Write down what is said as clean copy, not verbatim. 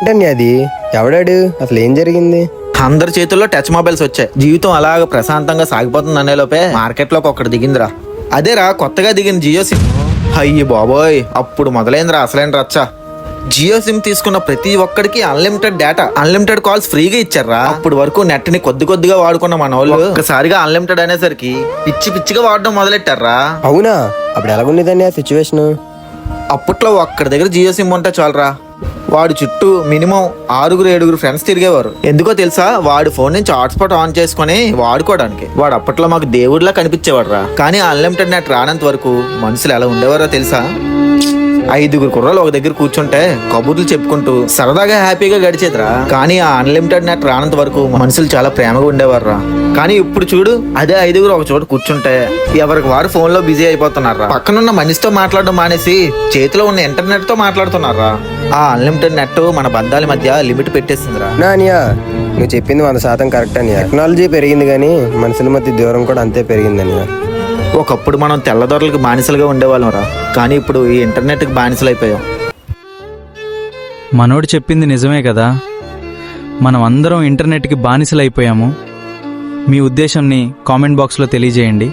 ఏంటండి అది? ఎవడాడు? అసలు ఏం జరిగింది? అందరి చేతుల్లో టచ్ మొబైల్స్ వచ్చాయి. జీవితం అలాగ ప్రశాంతంగా సాగిపోతుంది అనేలోపే మార్కెట్ లోకి ఒకటి దిగిందిరా. అదేరా కొత్తగా దిగిన జియో సిమ్. అయ్యి బాబోయ్, అప్పుడు మొదలైందిరా అసలైన రచ్చ. జియో సిమ్ తీసుకున్న ప్రతి ఒక్కడికి అన్లిమిటెడ్ డేటా, అన్లిమిటెడ్ కాల్స్ ఫ్రీగా ఇచ్చారా. అప్పుడు వరకు నెట్ ని కొద్దిగా వాడుకున్న మన వాళ్ళు ఒక్కసారిగా అన్లిమిటెడ్ అనేసరికి పిచ్చిగా వాడడం మొదలెట్టారా. అవునా? అప్పుడు ఎలాగుండేదండి ఆ సిచ్యువేషన్? అప్పట్లో ఒక్కడి దగ్గర జియో సిమ్ ఉంటే చాలరా, వాడు చుట్టూ మినిమం 6-7 ఫ్రెండ్స్ తిరిగేవారు. ఎందుకో తెలుసా? వాడి ఫోన్ నుంచి హాట్స్పాట్ ఆన్ చేసుకుని వాడుకోవడానికి. వాడు అప్పట్లో మాకు దేవుడిలా కనిపించేవాడు రా. కానీ అన్లిమిటెడ్ నెట్ రానంత వరకు మనుషులు ఎలా ఉండేవారో తెలుసా? 5 కుర్రాలు ఒక దగ్గర కూర్చుంటే కబుర్లు చెప్పుకుంటూ సరదాగా హ్యాపీగా గడిచేదిరా. కానీ ఆ అన్లిమిటెడ్ నెట్ రానంత వరకు మనుషులు చాలా ప్రేమగా ఉండేవారురా. కానీ ఇప్పుడు చూడు, అదే 5 ఒక చోట కూర్చుంటే ఎవరికి వారు ఫోన్ లో బిజీ అయిపోతున్నారా. పక్కనున్న మనిషితో మాట్లాడడం మానేసి చేతిలో ఉన్న ఇంటర్నెట్ తో మాట్లాడుతున్నారా. ఆ అన్లిమిటెడ్ నెట్ మన బంధాల మధ్య లిమిట్ పెట్టేసిందిరా. అనియా, నువ్వు చెప్పింది 100% కరెక్ట్ అనియా. టెక్నాలజీ పెరిగింది కానీ మనుషుల మధ్య దూరం కూడా అంతే పెరిగింది అనియా. ఒకప్పుడు మనం తెల్లదొరలకు బానిసలుగా ఉండేవాళ్ళం రా. కానీ ఇప్పుడు ఈ ఇంటర్నెట్కి బానిసలు అయిపోయాం. మనోడు చెప్పింది నిజమే కదా. మనం అందరం ఇంటర్నెట్కి బానిసలు అయిపోయాము. మీ ఉద్దేశంని కామెంట్ బాక్స్లో తెలియజేయండి.